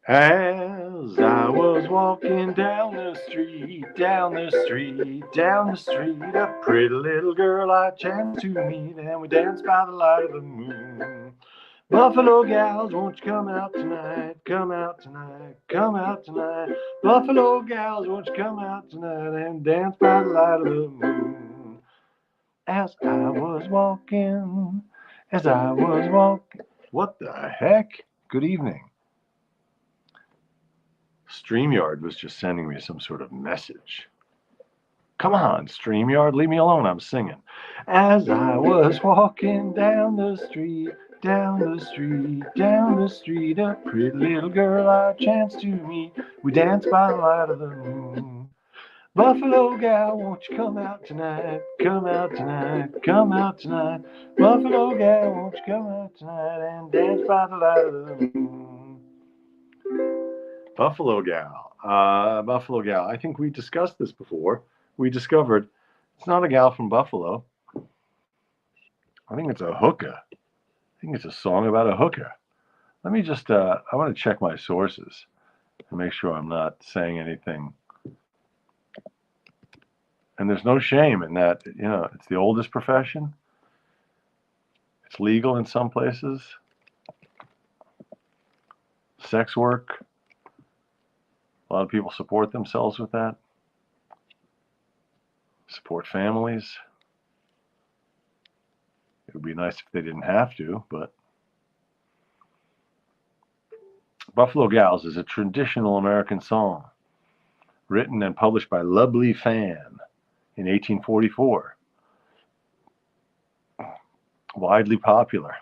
As I was walking down the street, down the street, down the street, a pretty little girl I chanced to meet, and we danced by the light of the moon. Buffalo gals, won't you come out tonight? Come out tonight, come out tonight. Buffalo gals, won't you come out tonight and dance by the light of the moon? As I was walking, as I was walking. What the heck? Good evening. StreamYard was just sending me some sort of message. Come on, StreamYard, leave me alone. I'm singing. As I was walking down the street, down the street, down the street, a pretty little girl I chanced to meet. We danced by the light of the moon. Buffalo gal, won't you come out tonight? Come out tonight, come out tonight. Buffalo gal, won't you come out tonight and dance by the light of the moon? Buffalo gal. Buffalo gal. I think we discussed this before. We discovered it's not a gal from Buffalo. I think it's a hooker. I think it's a song about a hooker. Let me just, I want to check my sources and make sure I'm not saying anything. And there's no shame in that, it's the oldest profession. It's legal in some places. Sex work. A lot of people support themselves with that. Support families. It would be nice if they didn't have to, but Buffalo Gals is a traditional American song written and published by Lovely Fan in 1844. Widely popular.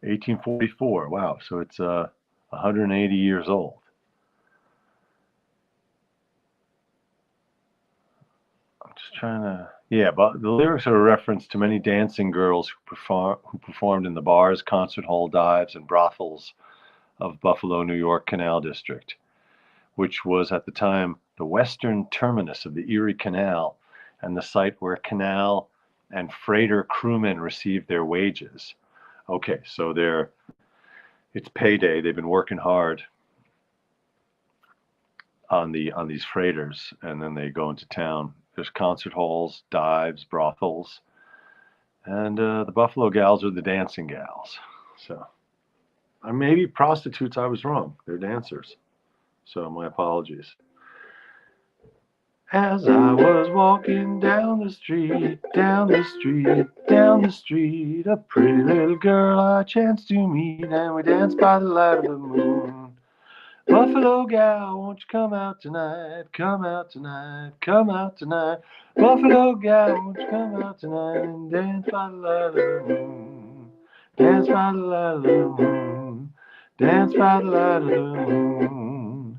1844, wow, so it's 180 years old. I'm just trying to, but the lyrics are a reference to many dancing girls who performed in the bars, concert hall dives, and brothels of Buffalo, New York Canal District, which was at the time the western terminus of the Erie Canal and the site where canal and freighter crewmen received their wages. Okay, so it's payday. They've been working hard on these freighters, and then they go into town. There's concert halls, dives, brothels, and the Buffalo Gals are the dancing gals. So maybe prostitutes. I was wrong. They're dancers. So my apologies. As I was walking down the street, down the street, down the street, a pretty little girl I chanced to meet, and we danced by the light of the moon. Buffalo gal, won't you come out tonight? Come out tonight, come out tonight. Buffalo gal, won't you come out tonight and dance by the light of the moon? Dance by the light of the moon. Dance by the light of the moon.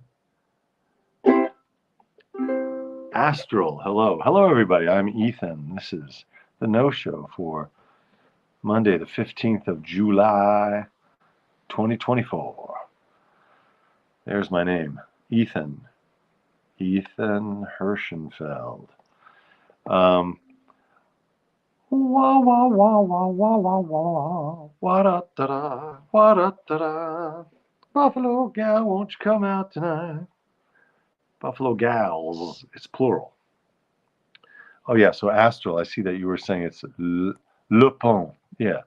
Astral, hello. Hello, everybody. I'm Ethan. This is the nosho for Monday, the 15th of July, 2024. There's my name, Ethan. Ethan Hirschenfeld. Wah, wah, wah, wah, wah, wah, wah. Wa-da-da-da, wa-da-da-da. Buffalo gal, won't you come out tonight? Buffalo gals, it's plural. Oh, yeah, so Astral, I see that you were saying it's Le Pont. Yeah,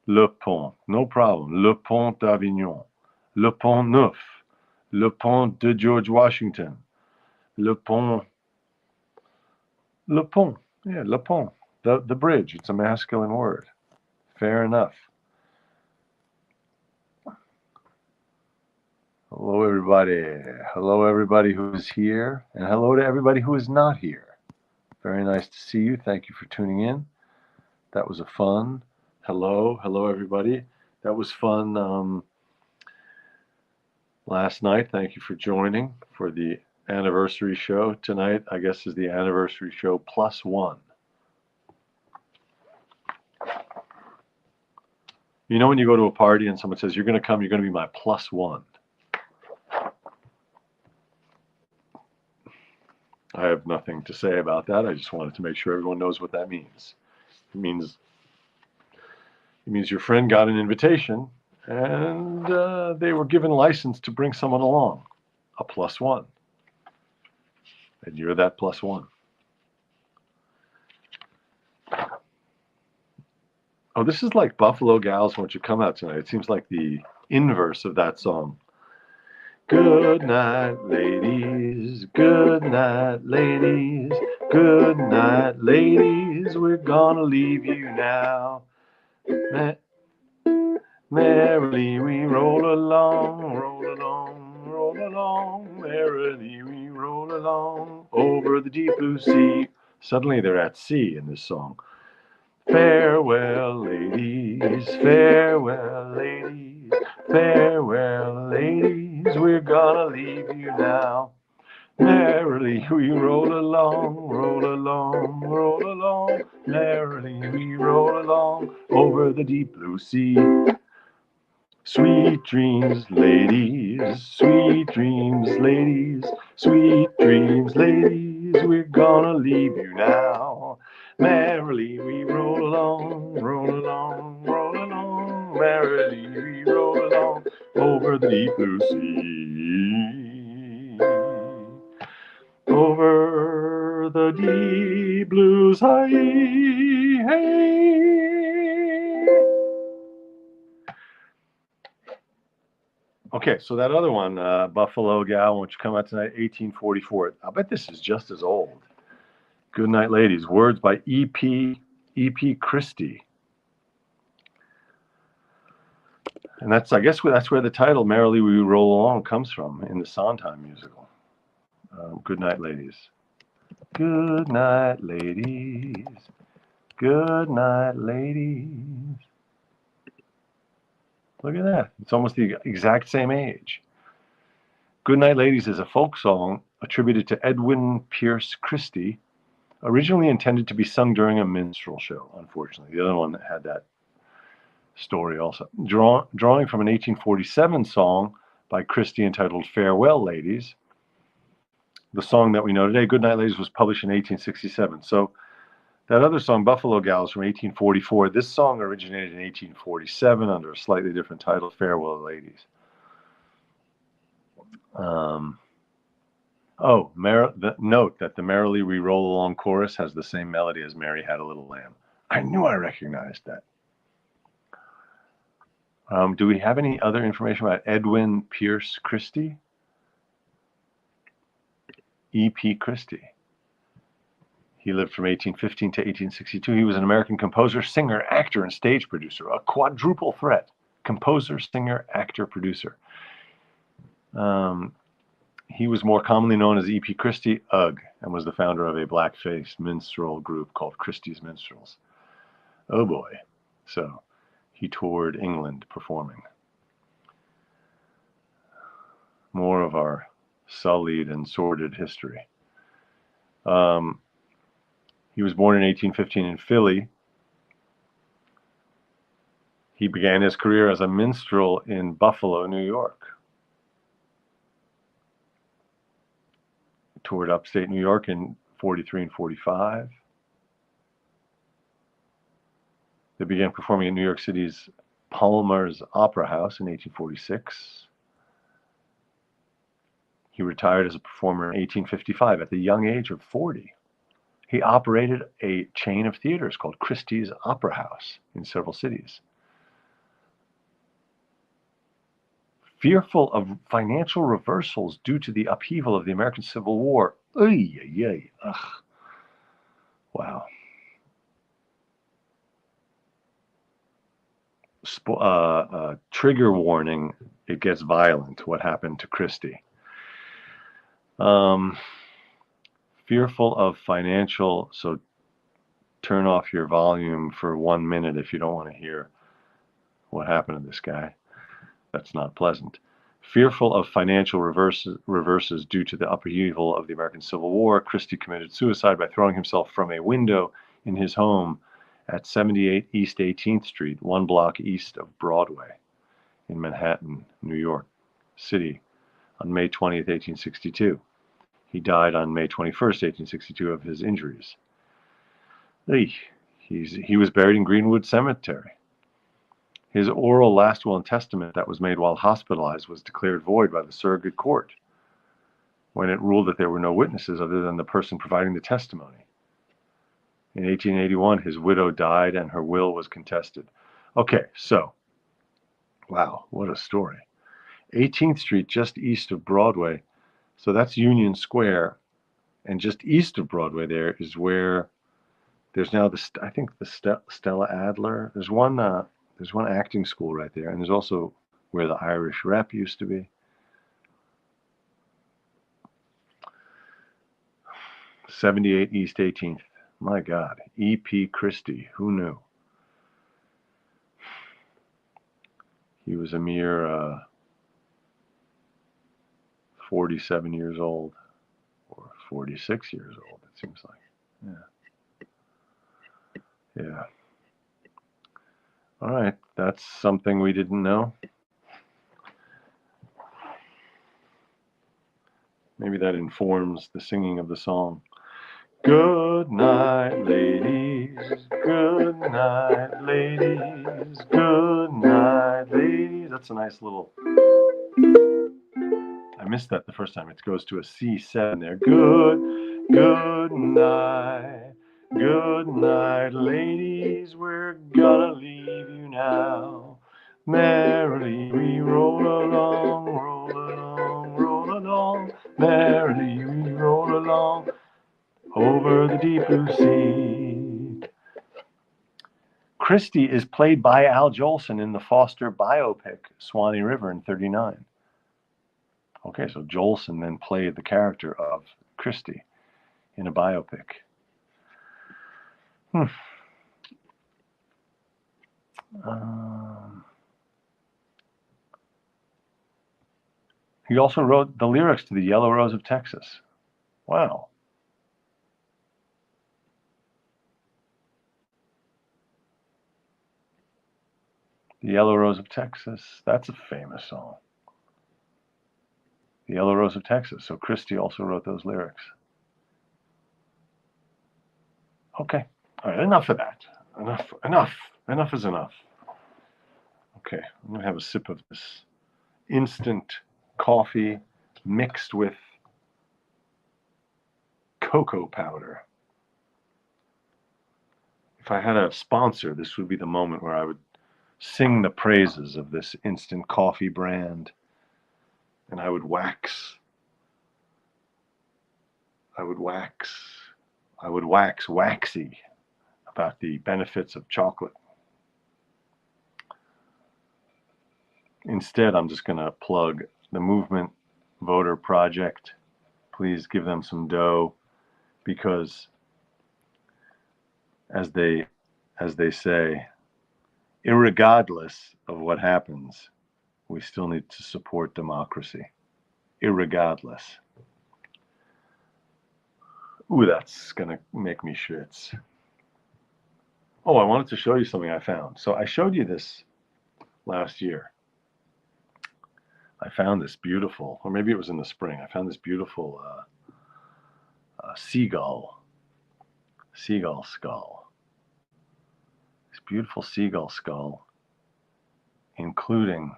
Le Pont, no problem. Le Pont d'Avignon, Le Pont Neuf, Le Pont de George Washington, Le Pont, Le Pont, yeah, Le Pont, the bridge, it's a masculine word. Fair enough. Hello, everybody. Hello, everybody who is here, and hello to everybody who is not here. Very nice to see you. Thank you for tuning in. That was a fun. Hello, everybody. That was fun last night. Thank you for joining for the anniversary show. Tonight, I guess, is the anniversary show +1. You know when you go to a party and someone says, you're going to be my +1. I have nothing to say about that. I just wanted to make sure everyone knows what that means. It means your friend got an invitation And they were given license to bring someone along, a +1. And you're that +1. Oh, this is like Buffalo Gals Won't You Come Out Tonight. It seems like the inverse of that song. Good night, ladies. Good night, ladies. Good night, ladies. We're gonna leave you now. Merrily we roll along, roll along, roll along. Merrily we roll along over the deep blue sea. Suddenly they're at sea in this song. Farewell, ladies, farewell, ladies, farewell, ladies, we're gonna leave you now. Merrily we roll along, roll along, roll along. Merrily we roll along over the deep blue sea. Sweet dreams, ladies, sweet dreams, ladies, sweet dreams, ladies, we're gonna leave you now. Merrily we roll along, roll along, roll along. Merrily we roll along over the deep blue sea. Over the deep blue sea. Hey. Okay, so that other one, Buffalo Gal, Won't You Come Out Tonight, 1844. I bet this is just as old. Goodnight, Ladies. Words by E.P. Christie. And that's, I guess, that's where the title "Merrily We Roll Along" comes from in the Sondheim musical. Goodnight, Ladies. Good night, ladies. Good night, ladies. Look at that. It's almost the exact same age. Goodnight, Ladies is a folk song attributed to Edwin Pierce Christie, originally intended to be sung during a minstrel show, unfortunately. The other one that had that story also. Drawing from an 1847 song by Christie entitled Farewell, Ladies, the song that we know today, Goodnight, Ladies, was published in 1867. So that other song, Buffalo Gals, from 1844, this song originated in 1847 under a slightly different title, Farewell, Ladies. Note that the Merrily We Roll Along chorus has the same melody as Mary Had a Little Lamb. I knew I recognized that. Do we have any other information about Edwin Pierce Christie? E.P. Christie. He lived from 1815 to 1862. He was an American composer, singer, actor, and stage producer, a quadruple threat. Composer, singer, actor, producer. He was more commonly known as E.P. Christie, Ugh, and was the founder of a black-faced minstrel group called Christie's Minstrels. Oh boy. So he toured England performing. More of our sullied and sordid history. He was born in 1815 in Philly. He began his career as a minstrel in Buffalo, New York. Toured upstate New York in 43 and 45. They began performing at New York City's Palmer's Opera House in 1846. He retired as a performer in 1855 at the young age of 40. He operated a chain of theaters called Christie's Opera House in several cities. Fearful of financial reversals due to the upheaval of the American Civil War. Ugh. Wow. Trigger warning, it gets violent, what happened to Christie. Fearful of financial, so turn off your volume for 1 minute if you don't want to hear what happened to this guy. That's not pleasant. Fearful of financial reverses due to the upheaval of the American Civil War, Christie committed suicide by throwing himself from a window in his home at 78 East 18th Street, 1 block east of Broadway in Manhattan, New York City, on May 20th, 1862. He died on May 21st, 1862, of his injuries. He was buried in Greenwood Cemetery. His oral last will and testament that was made while hospitalized was declared void by the surrogate court when it ruled that there were no witnesses other than the person providing the testimony. In 1881, his widow died and her will was contested. Okay, so, wow, what a story. 18th Street, just east of Broadway. So that's Union Square. And just east of Broadway there is where there's now I think the Stella Adler. There's one acting school right there, and there's also where the Irish Rep used to be. 78 East 18th. My God, E.P. Christie. Who knew? He was a mere 47 years old, or 46 years old. It seems like. Yeah. All right, that's something we didn't know. Maybe that informs the singing of the song. Good night, ladies. Good night, ladies. Good night, ladies. That's a nice little. I missed that the first time. It goes to a C7 there. Good night. Good night, ladies. We're gonna leave you now. Merrily we roll along, roll along, roll along. Merrily we roll along over the deep blue sea. Christie is played by Al Jolson in the Foster biopic Swanee River in '39. Okay, so Jolson then played the character of Christie in a biopic. He also wrote the lyrics to The Yellow Rose of Texas. Wow. The Yellow Rose of Texas. That's a famous song. The Yellow Rose of Texas. So Christie also wrote those lyrics. Okay. All right, enough of that. Enough is enough. Okay, I'm going to have a sip of this instant coffee mixed with cocoa powder. If I had a sponsor, this would be the moment where I would sing the praises of this instant coffee brand, and I would wax waxy about the benefits of chocolate. Instead, I'm just going to plug the Movement Voter Project. Please give them some dough, because as they say, irregardless of what happens, we still need to support democracy. Irregardless. Ooh, that's gonna make me shits. Oh, I wanted to show you something I found. So I showed you this last year. I found this beautiful, or maybe it was in the spring. I found this beautiful seagull skull. This beautiful seagull skull, including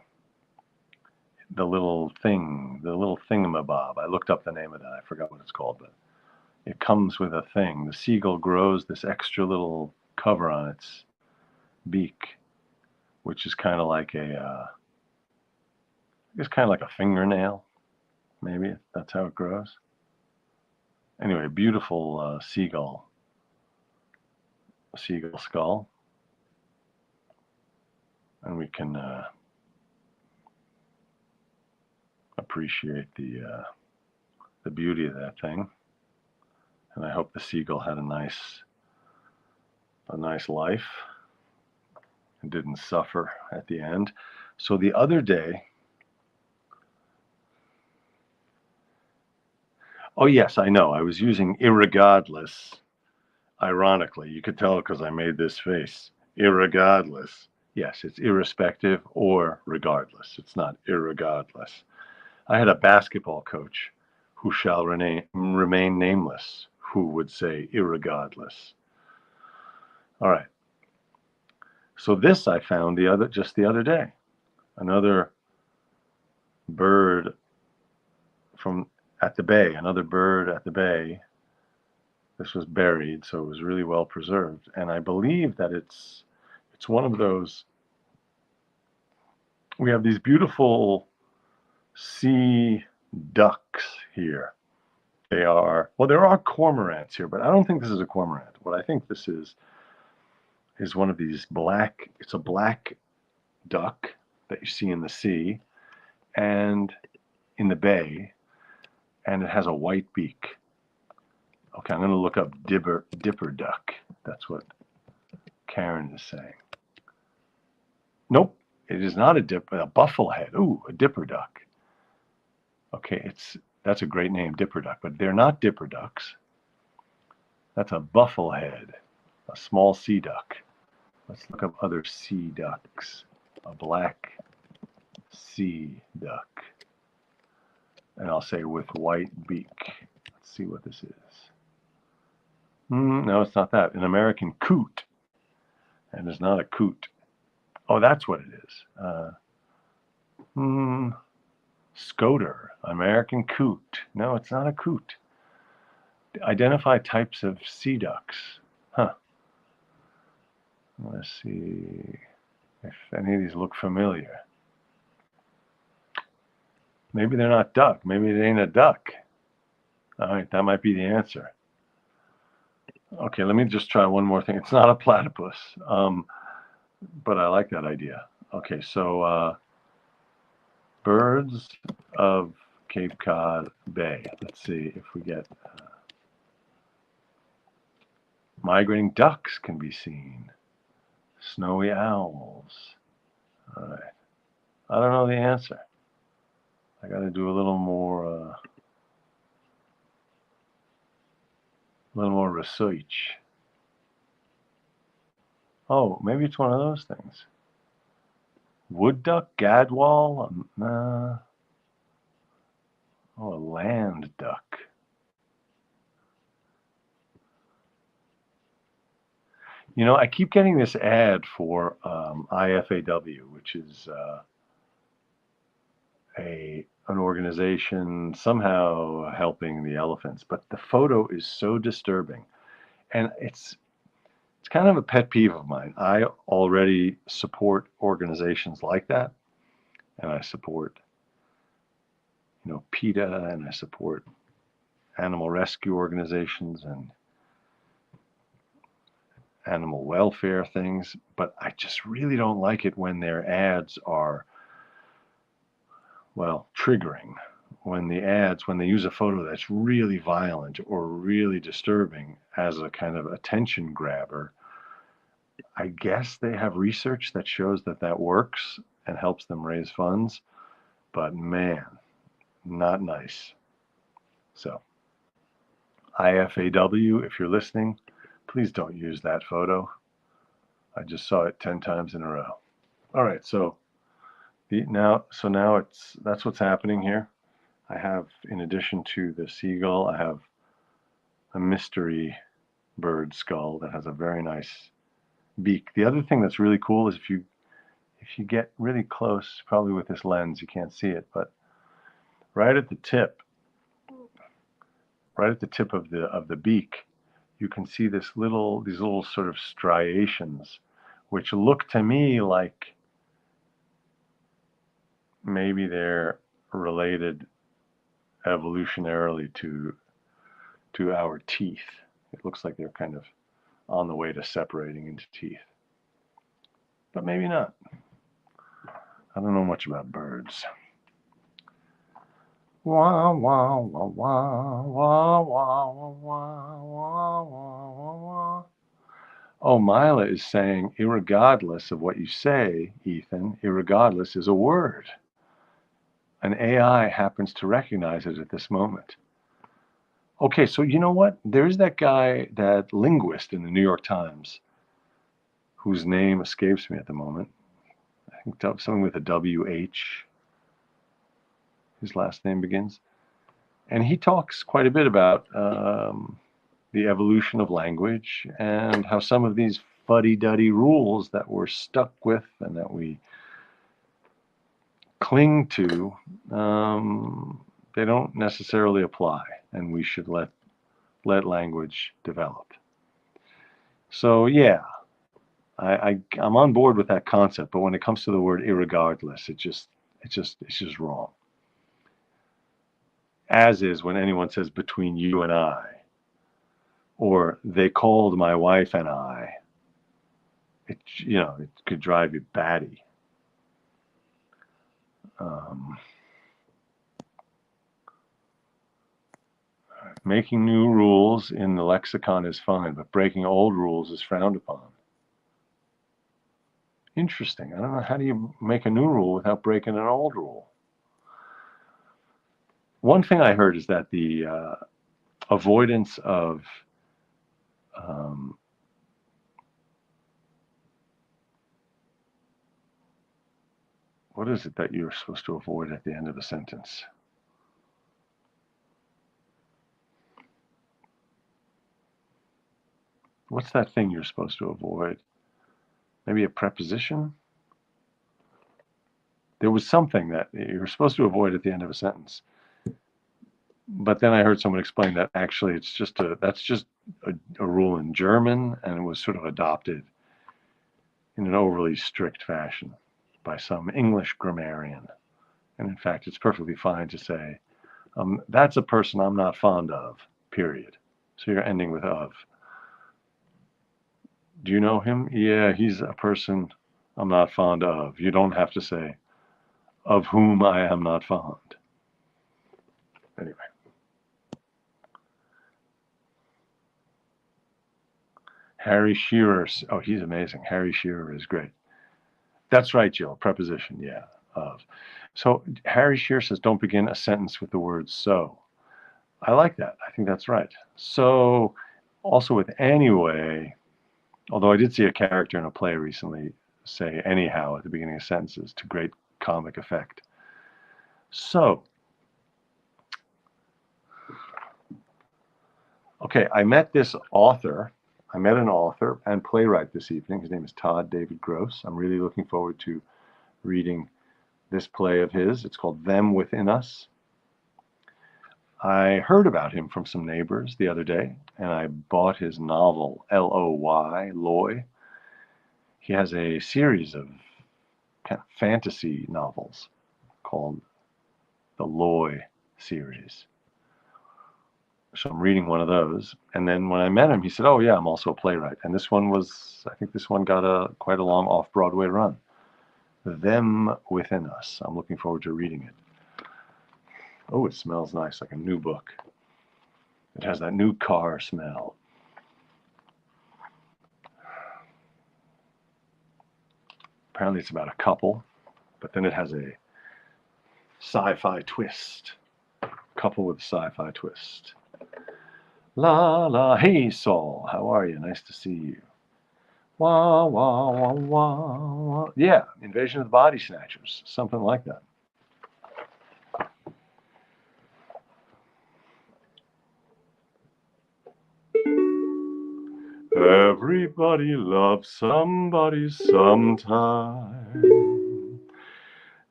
the little thingamabob. I looked up the name of that. I forgot what it's called, but it comes with a thing. The seagull grows this extra little cover on its beak, which is kind of like it's kind of like a fingernail. Maybe that's how it grows. Anyway, beautiful seagull skull, and we can appreciate the beauty of that thing. And I hope the seagull had a nice life and didn't suffer at the end. So the other day, oh yes, I know, I was using irregardless. Ironically, you could tell because I made this face. Irregardless. Yes, it's irrespective or regardless. It's not irregardless. I had a basketball coach who shall remain nameless, who would say irregardless. All right. So this I found just the other day. Another bird from at the bay. Another bird at the bay. This was buried, so it was really well preserved. And I believe that it's one of those. We have these beautiful sea ducks here. There are cormorants here, but I don't think this is a cormorant. What I think this is one of these black. It's a black duck that you see in the sea and in the bay, and it has a white beak. Okay, I'm going to look up dipper duck. That's what Karen is saying. Nope, it is not a bufflehead. Ooh, a dipper duck. Okay, that's a great name, dipper duck, but they're not dipper ducks. That's a bufflehead, a small sea duck. Let's look up other sea ducks. A black sea duck. And I'll say with white beak. Let's see what this is. No, it's not that. An American coot. And it's not a coot. Oh, that's what it is. Scoter. American coot. No, it's not a coot. Identify types of sea ducks. Huh. Let's see if any of these look familiar. Maybe they're not duck. Maybe it ain't a duck. All right, that might be the answer. Okay, let me just try one more thing. It's not a platypus, but I like that idea. Okay, so birds of Cape Cod Bay. Let's see if we get migrating ducks can be seen. Snowy owls. All right. I don't know the answer. I got to do a little more research. Oh, maybe it's one of those things. Wood duck, gadwall, oh, a land duck. You know, I keep getting this ad for IFAW, which is an organization somehow helping the elephants, but the photo is so disturbing, and it's kind of a pet peeve of mine. I already support organizations like that, and I support, PETA, and I support animal rescue organizations and animal welfare things, but I just really don't like it when their ads are, well, triggering. When they use a photo that's really violent or really disturbing as a kind of attention grabber. I guess they have research that shows that works and helps them raise funds, but man, not nice. So, IFAW, if you're listening, please don't use that photo. I just saw it 10 times in a row. All right, so now that's what's happening here. I have, in addition to the seagull, I have a mystery bird skull that has a very nice beak. The other thing that's really cool is if you get really close, probably with this lens you can't see it, but right at the tip of the beak, you can see these little sort of striations, which look to me like maybe they're related evolutionarily to our teeth. It looks like they're kind of on the way to separating into teeth, but maybe not. I don't know much about birds. Wah, wah, wah, wah, wah, wah, wah, wah, wah, wah. Oh, Mila is saying, irregardless of what you say, Ethan, irregardless is a word. An AI happens to recognize it at this moment. Okay, so you know what? There's that guy, that linguist in the New York Times, whose name escapes me at the moment. I think something with a W-H. His last name begins. And he talks quite a bit about the evolution of language and how some of these fuddy-duddy rules that we're stuck with and that we cling to, they don't necessarily apply, and we should let language develop. So yeah, I'm on board with that concept, but when it comes to the word irregardless, it's just wrong. As is when anyone says between you and I, or they called my wife and I. It could drive you batty. Making new rules in the lexicon is fine, but breaking old rules is frowned upon. Interesting. I don't know, how do you make a new rule without breaking an old rule? One thing I heard is that the avoidance of what is it that you're supposed to avoid at the end of a sentence? What's that thing you're supposed to avoid? Maybe a preposition? There was something that you're supposed to avoid at the end of a sentence. But then I heard someone explain that actually that's just a rule in German, and it was sort of adopted in an overly strict fashion by some English grammarian. And in fact, it's perfectly fine to say, that's a person I'm not fond of, period. So you're ending with of. Do you know him? Yeah, he's a person I'm not fond of. You don't have to say, of whom I am not fond. Anyway. Harry Shearer. Oh, he's amazing. Harry Shearer is great. That's right, Jill. Preposition, yeah, of. So Harry Shearer says, don't begin a sentence with the word so. I like that. I think that's right. So also with anyway, although I did see a character in a play recently say anyhow at the beginning of sentences to great comic effect. So, okay, I met an author and playwright this evening. His name is Todd David Gross. I'm really looking forward to reading this play of his. It's called Them Within Us. I heard about him from some neighbors the other day, and I bought his novel, L-O-Y, Loy. He has a series of kind of fantasy novels called the Loy series. So I'm reading one of those. And then when I met him, he said, oh yeah, I'm also a playwright. And I think this one got quite a long off-Broadway run. Them Within Us. I'm looking forward to reading it. Oh, it smells nice, like a new book. It has that new car smell. Apparently it's about a couple, but then it has a sci-fi twist. Couple with a sci-fi twist. La la, hey Saul, how are you? Nice to see you. Wah, wah, wah, wah, wah. Yeah, Invasion of the Body Snatchers, something like that. Everybody loves somebody sometime.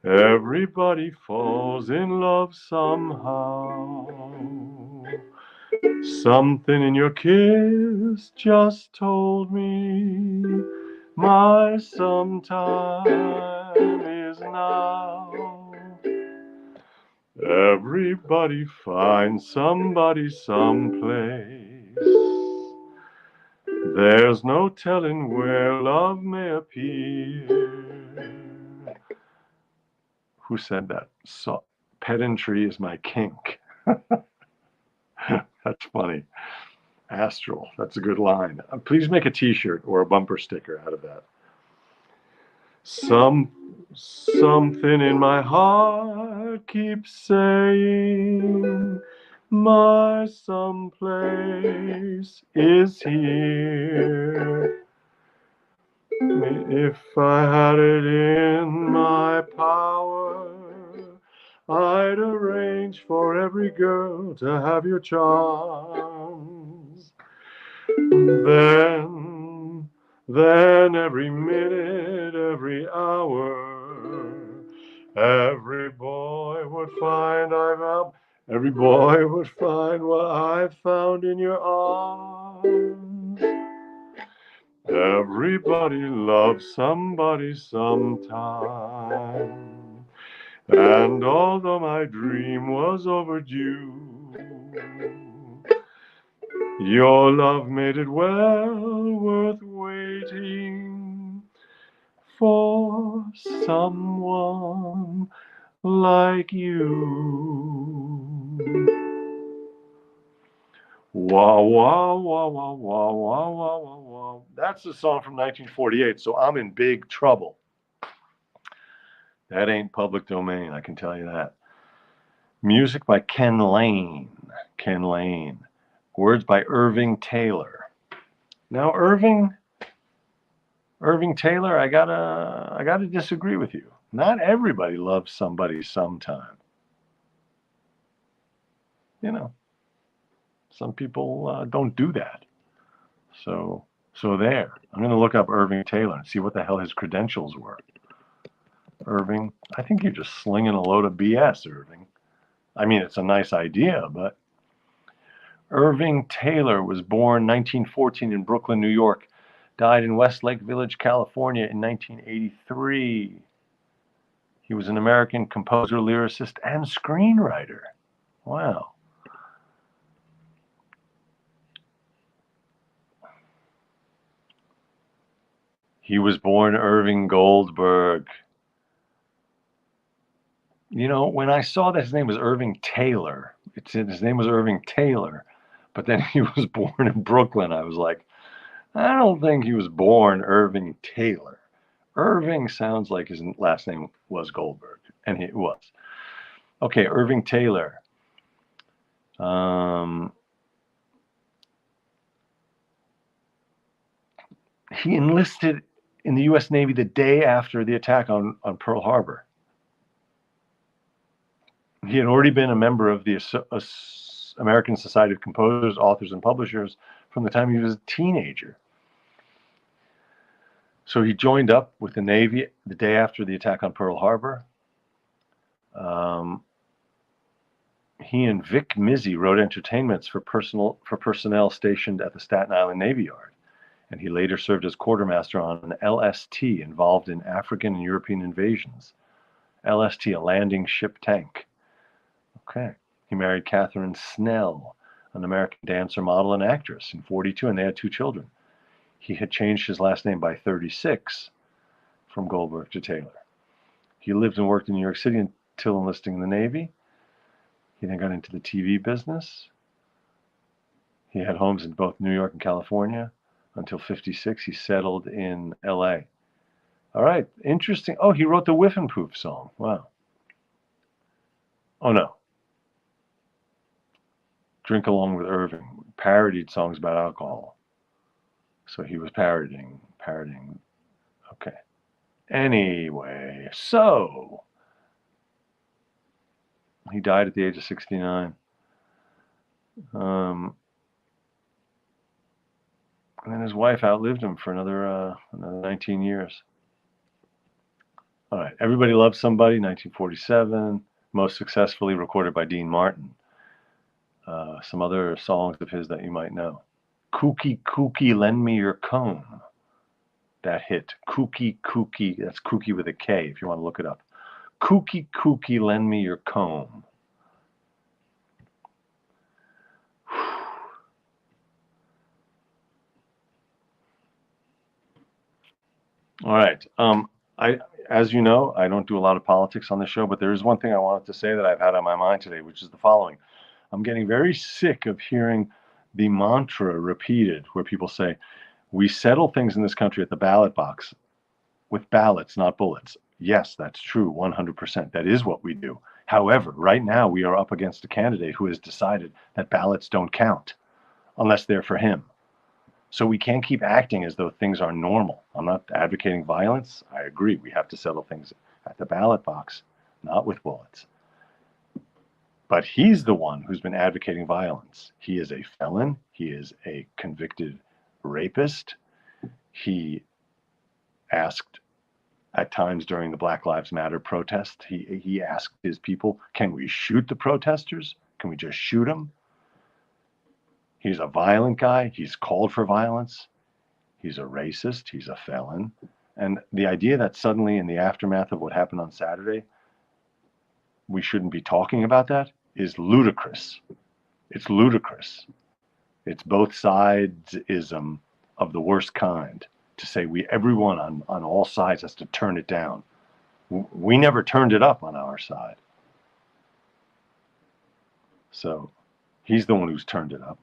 Everybody falls in love somehow. Something in your kiss just told me my sometime is now. Everybody finds somebody someplace. There's no telling where love may appear. Who said that? So, pedantry is my kink. That's funny. Astral. That's a good line. Please make a t-shirt or a bumper sticker out of that. Something in my heart keeps saying my someplace is here. If I had it in my power, I'd arrange for every girl to have your charms. Then Then every minute, every hour, every boy would find every boy would find what I found in your arms. Everybody loves somebody sometime. And although my dream was overdue, your love made it well worth waiting for someone like you. Wow, wow, wow, wow, wow, wow, wow, wow, wow. That's the song from 1948, so I'm in big trouble. That ain't public domain, I can tell you that. Music by Ken Lane. Ken Lane. Words by Irving Taylor. Now, Irving Taylor, I gotta disagree with you. Not everybody loves somebody sometime. You know, some people don't do that. So there. I'm gonna look up Irving Taylor and see what the hell his credentials were. Irving, I think you're just slinging a load of BS, Irving. I mean, it's a nice idea, but Irving Taylor was born 1914 in Brooklyn, New York. Died in Westlake Village, California in 1983. He was an American composer, lyricist, and screenwriter. Wow. He was born Irving Goldberg. You know, when I saw that his name was Irving Taylor, it said his name was Irving Taylor, but then he was born in Brooklyn. I was like, I don't think he was born Irving Taylor. Irving sounds like his last name was Goldberg, and it was. Okay, Irving Taylor. He enlisted in the U.S. Navy the day after the attack on Pearl Harbor. He had already been a member of the American Society of Composers, Authors, and Publishers from the time he was a teenager. So he joined up with the Navy the day after the attack on Pearl Harbor. He and Vic Mizzy wrote entertainments for personnel stationed at the Staten Island Navy Yard, and he later served as quartermaster on an LST involved in African and European invasions. LST, a landing ship tank. Okay. He married Catherine Snell, an American dancer, model, and actress in 1942, and they had 2 children. He had changed his last name by 1936 from Goldberg to Taylor. He lived and worked in New York City until enlisting in the Navy. He then got into the TV business. He had homes in both New York and California. Until 1956, he settled in LA. All right, interesting. Oh, he wrote the Whiff and Poof song. Wow. Oh, no. Drink Along with Irving. Parodied songs about alcohol. So he was parodying. Okay. Anyway, so he died at the age of 69. And then his wife outlived him for another 19 years. All right. Everybody Loves Somebody, 1947. Most successfully recorded by Dean Martin. Some other songs of his that you might know. Kooky Kooky, Lend Me Your Comb. That hit. Kooky Kooky. That's Kooky with a K if you want to look it up. Kooky Kooky, Lend Me Your Comb. All right. As you know, I don't do a lot of politics on the show, but there is one thing I wanted to say that I've had on my mind today, which is the following. I'm getting very sick of hearing the mantra repeated where people say, we settle things in this country at the ballot box with ballots, not bullets. Yes, that's true, 100%. That is what we do. However, right now we are up against a candidate who has decided that ballots don't count unless they're for him. So we can't keep acting as though things are normal. I'm not advocating violence. I agree. We have to settle things at the ballot box, not with bullets. But he's the one who's been advocating violence. He is a felon. He is a convicted rapist. He asked at times during the Black Lives Matter protest, he asked his people, can we shoot the protesters? Can we just shoot them? He's a violent guy. He's called for violence. He's a racist. He's a felon. And the idea that suddenly in the aftermath of what happened on Saturday, we shouldn't be talking about that is ludicrous. It's ludicrous. It's both sides-ism of the worst kind to say everyone on all sides has to turn it down. We never turned it up on our side. So he's the one who's turned it up,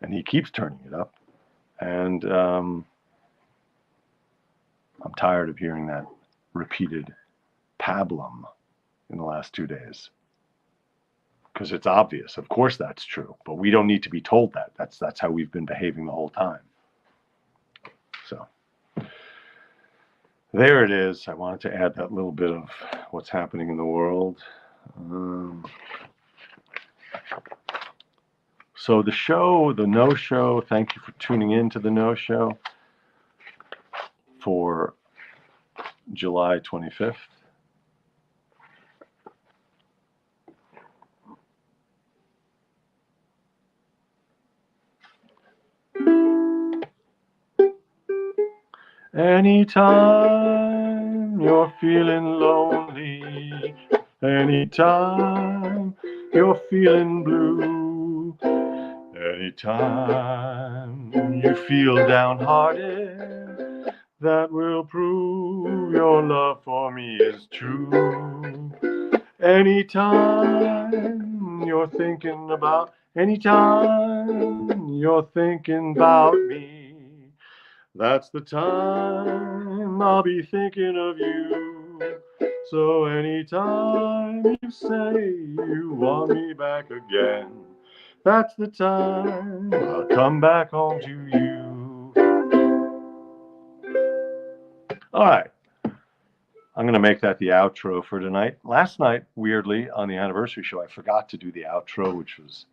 and he keeps turning it up. And I'm tired of hearing that repeated pablum in the last 2 days. Because it's obvious. Of course that's true. But we don't need to be told that. That's how we've been behaving the whole time. So there it is. I wanted to add that little bit of what's happening in the world. So the show, the no-show, thank you for tuning in to the no-show for July 25th. Anytime you're feeling lonely, anytime you're feeling blue, anytime you feel downhearted, that will prove your love for me is true. Anytime you're thinking about me, that's the time I'll be thinking of you. So anytime you say you want me back again, that's the time I'll come back home to you. All right. I'm going to make that the outro for tonight. Last night, weirdly, on the anniversary show, I forgot to do the outro, which was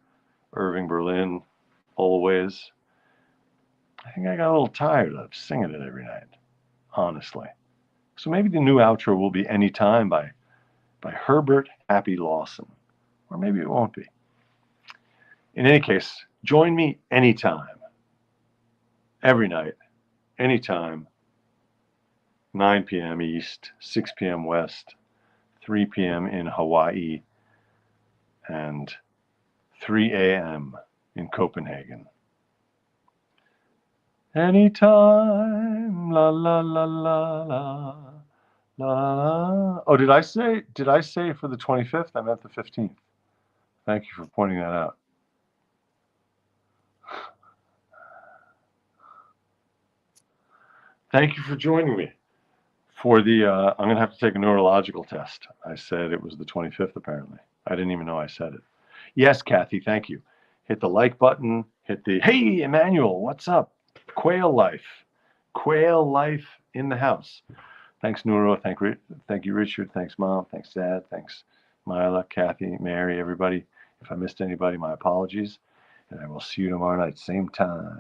Irving Berlin, Always. I think I got a little tired of singing it every night, honestly. So maybe the new outro will be Anytime by Herbert Happy Lawson. Or maybe it won't be. In any case, join me anytime, every night, anytime, 9 p.m. East, 6 p.m. West, 3 p.m. in Hawaii, and 3 a.m. in Copenhagen. Anytime, la la la la la la. Oh, did I say for the 25th? I meant the 15th. Thank you for pointing that out. Thank you for joining me for the, I'm going to have to take a neurological test. I said it was the 25th, apparently. I didn't even know I said it. Yes, Kathy, thank you. Hit the like button. Hit the, hey, Emmanuel, what's up? Quail life in the house. Thanks, Neuro. Thank you, Richard. Thanks, Mom. Thanks, Dad. Thanks, Mila, Kathy, Mary, everybody. If I missed anybody, my apologies. And I will see you tomorrow night, same time.